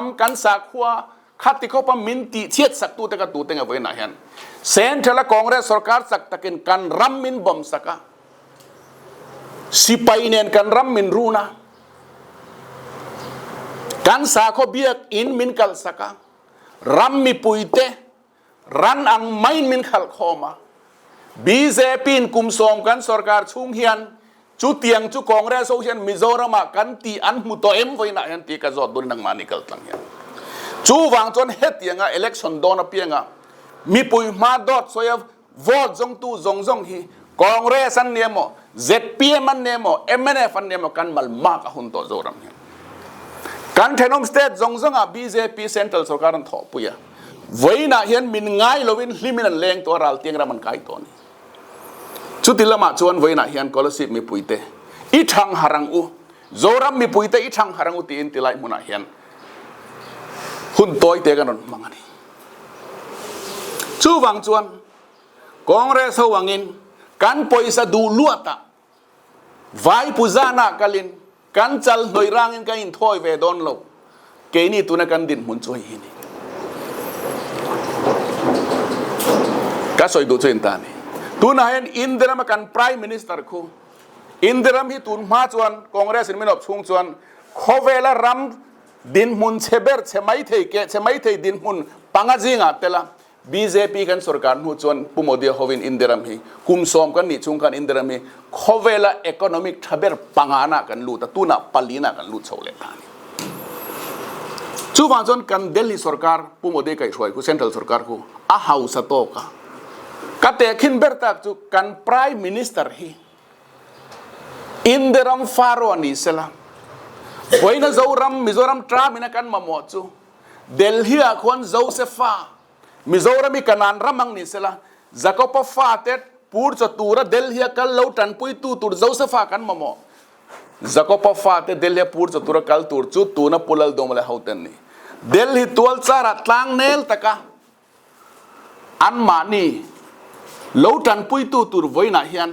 ทำกันสักหัวขัดที่เขาพมินติเทียดสักตัวแต่กตัวแต่งเอาไว้ไหนฮันเซนเทลกองเรสสการสักตะกินกันรัมมินบอมสักสิไปเนียนกันรัมมินรูนะกันสักเขาเบียกอินมินกัลสักรัมมิปุยเตรันอังไม่มินขัลคอมาบีเจปีนกุมสมกันสการชุงเฮียนจุเตียงจุกองเรสโซเชียนมิโซรามากันตีอันมุตโตเอ็มไว้ไหนฮันตีกระจอดดุนนังมานิกัลตังเฮียนจูวางจนเฮ็ดยังไง election โดนเพียงอ่ะมีปุยมาดอดสวยโหวตจงตู้จงฮีกองเรสันเนียมZPM มันเนียม MNF มันเนียมกันมัลมากหุ่นโตโจรัมเฮียกันเทนอมสเตทจงอ่ะ BJP Central สกัดทอปุยไว้น่ะเฮียนมินง่ายลวินลิมินันเลงตัวรัลเตียงรามันไกตัวนี้ชุดที่ละมาชวนไว้น่ะเฮียนกอลสิบมีปุยเตอีทังหารังอุโจรัมมีปุยเตอีทังหารังอุตีอินติไลมุน่ะเฮียนหุ่นตัวเตกันนั่นมังนี่ชูวังจวนกองเรสวังอินกันปอยสะดูลัวตะไว้ปุจานากัลินกันจัลหน่วยร่างอินกันอินถอยเวดอนโลเกนี่ตัวนักกันดินหุ่นช่วยฮินี่ก็สวยดูช่วยอินตานี่ตัวนั้นเห็นอินเดียมากันไพรมินิสเตอร์คูอินเดียมีตุนมาจวนกองเรสินมินอบชุงจวนเขาเวลารัมดินมุนเชเบอร์เชไม่เทเกเชไม่เทดินมุนปังอาจิงอ่ะแต่ละ BJP กันสุรการหูจวนปุ่มเดียฮวินอินเดียมีคุมสอมกันนิชุงกันอินเดียมีเขาเวลาอีโคโนมิกทับเบิร์ปังอานากันลู่แต่ตุน่ะปลีน่ะกันลู่โชว์เล็กนี่ชูฟังจนกันเดลีสุรการปุ่มเดียกันช่วยกูเซ็นทรัลสุรการกูอาฮาวสโตกะกัตเตคินเบอร์ตักจุกันไพรมินิสเตอร์ฮีอินเดียมฟาโรนิเซลาวันนั้นมิโซรัมทรามินักันมาหมดจูเดลฮีอาควนโจเซฟามิโซรัมมีกันนันรามังนิสละจักรพรรดิฟาเต็ดพูดจะตัวเดลฮีอาคัลเลวตันปุยตัวโจเซฟากันมาหมดจักรพรรดิฟาเต็ดเดลฮีพูดจะตัวคัลตัวจูตัวน่ะพูดแล้วดมเลยเขาเต็นนี่เดลฮีตัวซาร์ตลังเนลตะกะอันมานี่เลวตันปุยตัวไว้น่ะเฮียน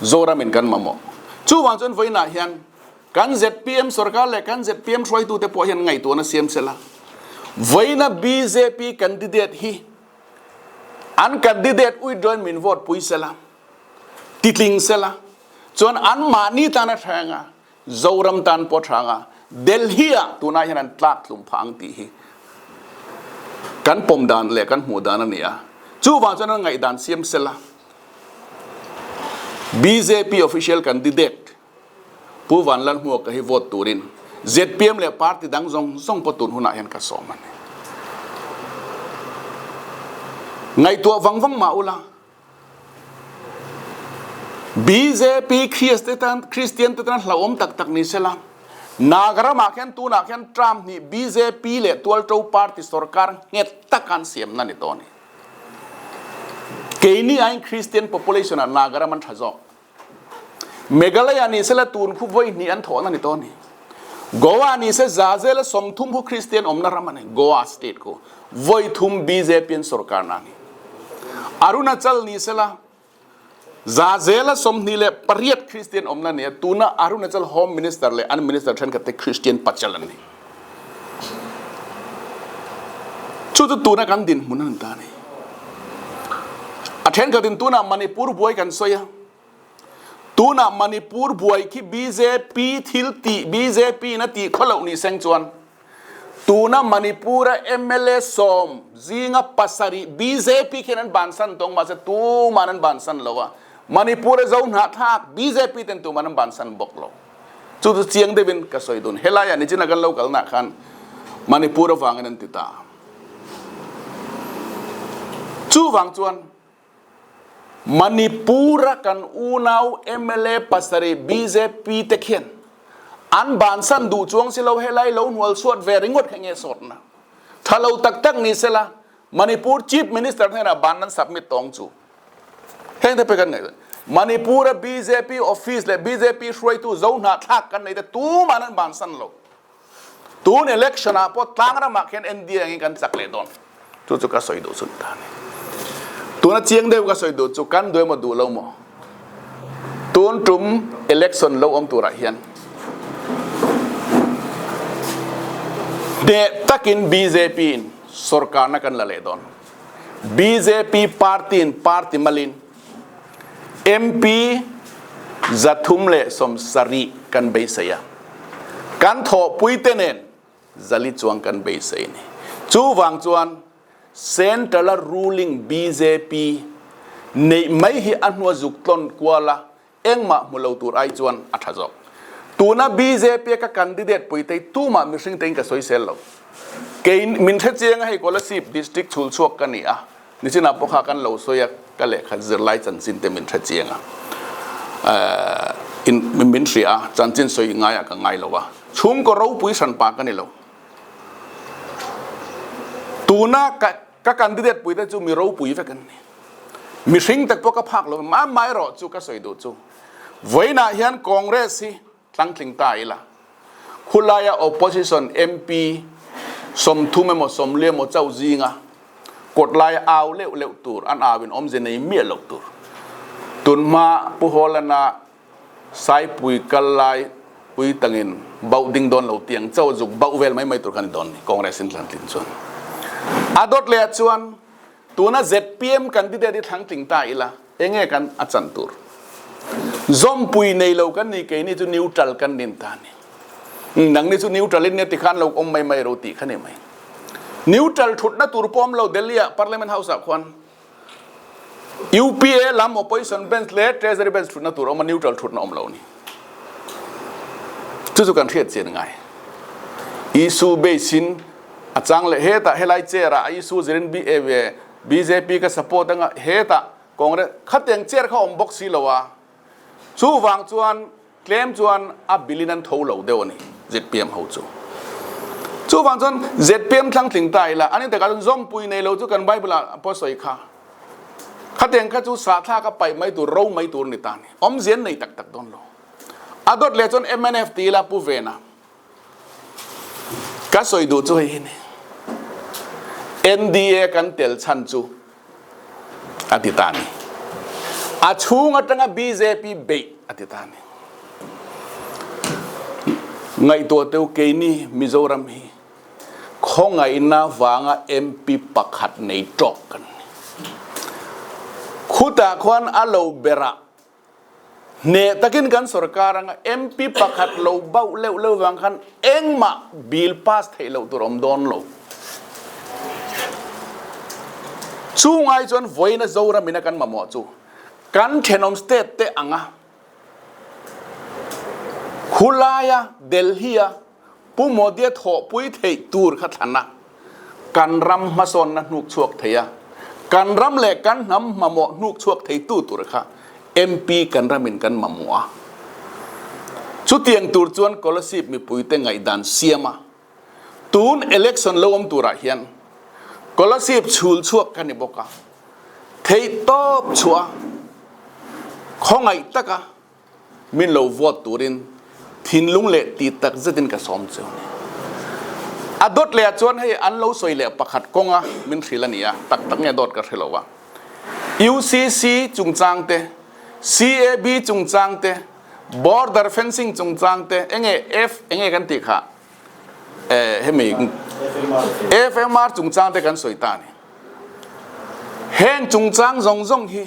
โจรามินกันมาหมดชูวังจนไว้น่ะเฮียนกัน ZPM สุรการเลยกัน ZPM ช่วยตัวเตปอเฮียนไงตัวน่ะเสียมเสละไว้น่ะ BJP แคนดิเดตฮีอันแคนดิเดตอุ้ยโดนมินโหวตปุยเสละติดลิงเสละจนอันมานี่ตานะแทงอ่ะโจรัมตันปอทางอ่ะเดลฮีอ่ะตัวน่ะเฮียนตลักลุมพังตีฮีกันปมดานเลยกันหัวดานนั่นเนี่ยชูวังจนไงดานเสียมเสละBJP official candidate ผู้วันลันหัวก็ให้โหวตตูริน ZPM เลยพรรคดังส่งปตุนหัวหน้าเห็นกระสอมันไงตัววังมาอุลา BJP คริสเตียนตันหลอมตักนิเซลานากรามาเข็นตูนักเข็นทรัมป์นี่ BJP เลยตัวเจ้าพรรคสรการเงียตะกันเสียมนั่นตัวนี้เกนี่ไอ้คริสเตียน population น่ะนากรามันทจอกเมฆาลายนี่เสละตูนคู่ไว้นี่อันถอนนั่นตัวนี้โกวานี่เสจาเซลสมทุมผู้คริสเตียนอมนารามันโกวาสเตทกูไว้ทุม BJP สุรการนั่นอารุณาจัลนี่เสละจาเซลสมนี่เลยปริยัติคริสเตียนอมนั่นเนี่ยตูน่ะอารุณาจัลโฮมมินิสเตอร์เลยอันมินิสเตอร์ฉันก็เตคริสเตียนปัจจัลนี่ชุดตูน่ะกันดินมุนันตานี่อาเทนกันดินตูน่ะมันปูร์บวยกันสวยตูน่ะมันปูร์บวยที่ BJP ทิลตี BJP นั่นตีขลุ่นี่เซงจวนตูน่ะมันปูร์ MLA สมจิงปัสสารี BJP แค่นั้นบานสันตรงมาจะตูมันนั้นบานสันแล้ววะมันปูร์เจ้าหน้าทัก BJP เต็มตัวมันนั้นบานสันบอกเราจุดเชียงเดวินก็สวยดุนเฮลายานี่จีนักกันเรากันนักขันมันปูร์ฟังนั่นติดตาชูฟังจวนมันปูระกันอูนาว MLA ปัสสารี BJP เตเขียนอันบานสันดูจวงสิเราเฮลัยเราหนวลสวดเวริงดแข่งเงี้ยสดนะถ้าเราตักนี่เสละมันปูร์ Chief Minister เนี่ยนะบานนั้นสับมิตตองจูเห็นได้ไปกันไงมันปูระ BJP Office เลย BJP ช่วยตู้เจ้าหน้าทักกันในแต่ตู้มันนั้นบานสันเราตู้เนี่ย election อ่ะพอตั้งระมาเห็น NDA อย่างกันสักเลยดอนจู่ๆก็สวยดูสุดท้ายตัวนั้นเชียงเดียวก็สวยดูจุกันด้วยมาดูเราหมดตัวนั้นจุ่ม election เราอมตัวไรเฮียน เดตักิน BJP สรการนักการละเลดอน BJP ปาร์ตีมาลิน MP จัตุมเลสมสรีกันเบสยากันทอปุยเตเนนจลิจวงกันเบสยนี่จูวังจวน Central ruling BJP ในไม่ให้อันวัวจุกตนกว่าละเอ็งมามุลตูรไอจวนอัฐจอกตัวน่ะ BJP กับกันดิเดตปุยเตตู้มามิสิงเต็งกับสวยเซลล์เกณฑ์มินเทเจียงให้กอลสิบดิสตริกชุลชวกกันนี่อ่ะนี่สินะพวกเขากันเหล่าสวยกันเลยขัดเจริญจันสินเตมินเทเจียงอ่ะอินมินเสียจันจินสวยง่ายกับง่ายแล้ววะชุ่มก็รู้ปุยสันปากันนี่แล้วตัวน่ะกับกันดิเดตปุยแต่จูมีรู้ปุยไปกันมิสิงแต่พวกเขาพักแล้วมาไม่รอจูก็สวยดูจูไว้น่ะยันคอนเกรสสิตั้งทิ้งตายละคุณลาย opposition MP สมทุเมมสมเลี้ยมเจ้าจีงะกดลายเอาเลี้ยวตัวอันอาวินอมเจนัยเมียเลี้ยวตัวตุนมาผู้ฮอลนาสายปุยกัลลายปุยตังอินเบาดิ้งโดนเหล่าเตียงเจ้าจุกเบาเวลไม่ตัวกันโดนคอนเกรสตั้งทิ้งส่วนอดอดเลียชวนตัวน่ะ ZPM กันที่เดียดทั้งทิ้งตายละเองกันอาจารย์ตัวจอมปุยในเหล่ากันนี่แกนี่จะนิวทรัลกันนินตานี่นังนี่จะนิวทรัลเนี่ยติขันเราอมไม่รู้ติขันเนี่ยไม่นิวทรัลทุดนะตัวปอมเราเดลียพาร์ลิเมนต์เฮาส์ควัน UPA ลำ opposition bench เลท treasury bench ทุดนะตัวมันนิวทรัลทุดนะอมเรานี่จุดกันเทียดเสียงไงอิสูเบสินอาจารย์เลยเฮตาเฮลัยเจระอิสูเจริญBJP ก็ support ตั้งเฮตากองเรขัดยังเจรเขาอมบ็อกซี่แล้ววะชูวังจวนเคลมจวนอับบิลินันทูเหล่าเดียวนี่ ZPM เขาชูวังจวน ZPM ทั้งถึงตายละอันนี้แต่การจอมปุยในเราจูกันใบเวลาพอสวยค่ะขัดยังข้าจูสาธาก็ไปไม่ตัวเราไม่ตัวนิตานี่อมเสียนในตักโดนเราอดอดเลยจน MNF ตีละผู้เวนะก็สวยดูจูเห็น NDA กันเตลชันจูอธิตานีอาชูงตั้ง BJP เบอธิตานีไงตัวเต้าเกนี่มิโซรัมฮีข้องไงน่าวางMP ปักหัดในจอกกันขุดควันอาโลเบระเนตะกินกันสรการง MP ปักหัดโลเบาเล่วางกันเอ็งมาบิลพาสให้เราตัวรมดอนโลชูไงจนไว้นะโซรามินักันมาหมดจูกันเทนอมสเตทเตอังะคุลายาเดลฮียผู้โมเดียทอปุยเทตูร์ขัดนะกันรำมาสอนนะนุกชวกเทียกันรำเล็กกันน้ำมาหมดนุกชวกเทตูตุร์ค่ะ MP กันรำมินกันมาหมัวชุดเตียงตูร์จวนกอลสิบมีปุยเตงไงดันเสียมาตูนเอเล็กชันลวมตูระเฮียนกอลสิบชูลชวกกันนี่บอกว่าเทตอบชัวข้องไงตะกะมินโลวอดตูรินทินลุงเละตีตักจะดินกับสมเจ้าอดอดเละจวนให้อันเราสวยเละประคัดกงอ่ะมินทรีละเนี่ยตักเนี่ยดอดกับเทลวะ UCC จุงจางเต CAB จุงจางเต Border Fencing จุงจางเตเองเองกันติค่ะเฮ้ยมี FMR จุงจางเตกันสวยตานี่เฮนจุงจางจงฮี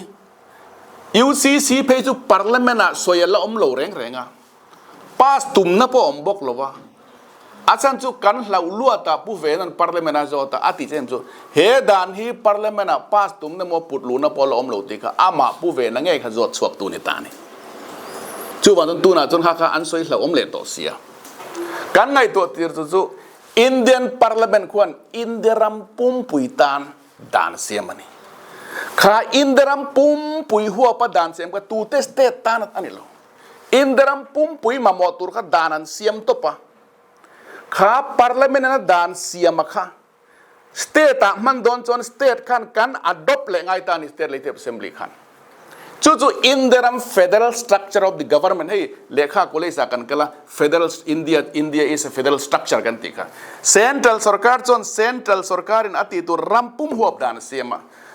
UCC เพจจุพาร์ลิเมนต์สวยละโลแรงอ่ะpas tum na po ombok lowa asan chu kan hlau lua ta pu ve nan parliament a jota ati chem chu he dan hi parliament a pas tum na mo put lu na po lo om lo ti ka ama pu ve na nge kha jot chuak tu ni ta ni chu ban tu na chon kha an soi hlau om le to sia kan ngai to tir chu Indian parliament khuan indiram pum puitan dan sia mani kha indiram pum pui huwa pa dan sem ka tu te state tan ani lo Indiram pum pui mamotur ka danan siam topa kha parliament na dan siam kha state man don chon state kan adopt le ngai ta ni state legislative assembly khan chu indiram federal structure of the government hey lekha ko leisa kan kala federal India is a federal structure kan tika central sarkar chon central sarkar in ati tu rampum huap dan siam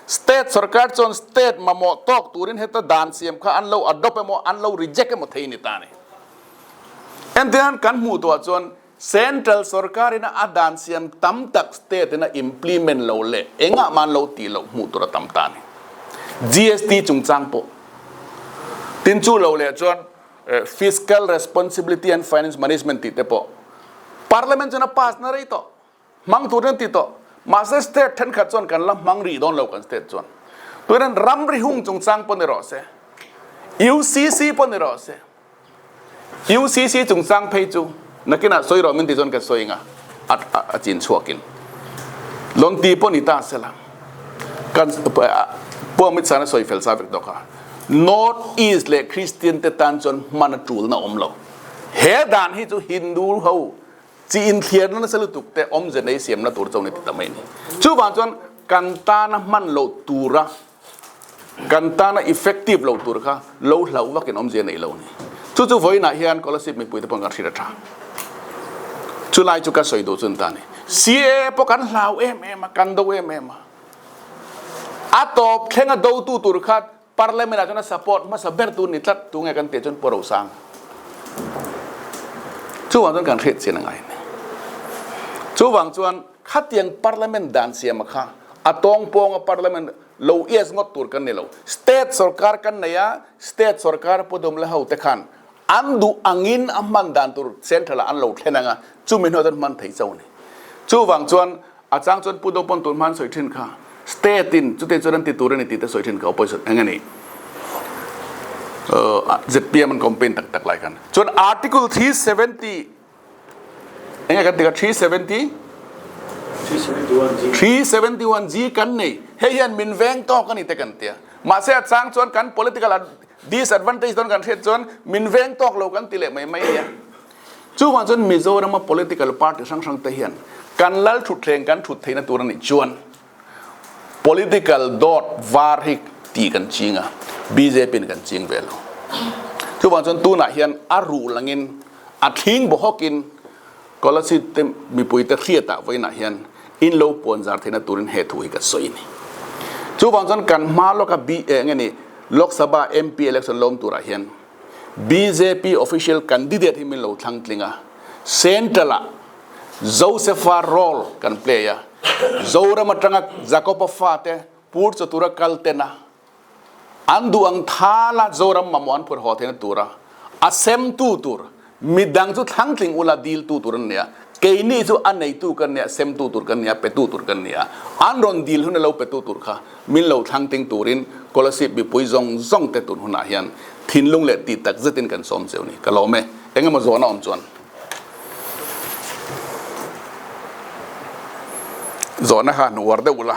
state sarkar chon state mamo tok turin heta dan siam kha an lo adopt mo an lo reject mo thei ni ta ni and then kan mu to chon central สรการินะอาดานเซียมตั้มตัก state นะ implement เราเละเองอะมันเราตีเราหมู่ตัวตั้มตานี่ GST จุงจังปะตินจูเราเละจนfiscal responsibility and finance management ติดปะ parliament จะน่า pass นะไรต่อมังตัวนั้นติดต่อมาเส state ท่านขัดจนกันละมังรีดอนเรากัน state จนตัวนั้นรำริหุ่งจุงจังปนเรอเส UCC ปนเรอเส UCC จุงจังเพย์จูนักกินอ่ะสวยรอมินติจนกันสวยงะจินชัวกินลงตีปนิตาเสละกันพวกมิตรสารสวยเฟลซาเวกดอกค่ะ North East เลยคริสเตียนเตตันจนมันจูลน่ะอมเราเฮดานที่จูฮินดูเขาจีนเทียนนั่นสลุตุกแต่อมจะในเสียมน่ะตัวเจ้าในติดตามนี่จูบางจนกันตานะมันเราตูระกันตานะ effective เราตัวค่ะเราว่ากันอมเจในเรานี่จู่ๆไฟน่ะเฮียนก็เลยสิไม่ปุยแต่ปนกันสิระชาจู่ไล่จู่ก็สวยดูจนตานี่เสียพวกกันลาวมากันดูมาอาตบแข่งกันดูตัวค่ะ parliament อาจจะน่า support มาสับเบอร์ตัวนี่ทัดตัวไงกันเตะจนปวดหัวสังจู่วันจนการเทศเสียงไงจู่วันจนขัดยัง parliament ดันเสียมาค่ะอาตองปอง parliament เราเอสงดตัวกันเนี่ยเรา state สรการกันเนี่ย state สรการพอดมแล้วแต่ขันอันดูอังอินอันมันดันตัว central อันเราแค่นั้นอ่ะจู่ไม่น้อยจนมันไทยเจ้านี่จู่วันจนอาจารย์จนพูดปนตัวมันสวยทิ้งค่ะ state อินจู่เตจรันติตัวนี่ติดแต่สวยทิ้งเขาไปสุดอย่างนี้ZPM มันคอมเพนตักๆหลายกันจน article 370ยังไงกันติดกับ371G กันนี่เฮียนมินแวงต่อกันนี่แต่กันเตียมาเสียสร้างจนกัน political disadvantage ตอนกันเทียจนมินแวงต่อเรากันติเละไม่เนี่ยจู่วันจนมิโซรัม political party ช่างๆเตียนกันลัลถุดเพลงกันถุดเทนตัวนี้จวน political dot วาริกตีกันจริงอ่ะ BJP กันจริงเวลจู่วันจนตัวน่ะเฮียนอารูหลังเงินอาทิ้งบ่ฮกินก็ละสิเต็มมีปุยตะเครียดตะไว้น่ะเฮียนอินโลปอนจาร์เทนะตัวนั้นเหตุหุยกับสวยนี่จู่วันจนกันมาแล้วกับไงนี่โลกสภา MP election ล้มตัวเฮียน BJP official candidate ที่มีโลทั้งตลิงอ่ะเซนต์ละโจเซฟาโรลกันเพลย์อ่ะโจระมาจังจักรพฟาเตพูดจะตัวกัลเตนะอันดูอังท่าละโจระมาหมอนพูดหัวเทนะตัวระอาเซมตัวมีดังจุดทั้งทิ้งอุลาดีลตัวเนี่ยเกยนี่จุอันไหนตัวกันเนี่ยเซมตัวกันเนี่ยเป็ดตัวกันเนี่ยอันรอนดีลหุ่นเราเป็ดตัวค่ะมินเราทั้งทิ้งตัวรินก็เลยสิบปุยจงแต่ตัวหุ่นอายันทิ้งลงเลยติดตักจะทิ้งกันสมเซลนี่ก็เราไม่เอ็งมาโซนอ่อนจวนโซนนะคะหนูวัดเดอุละ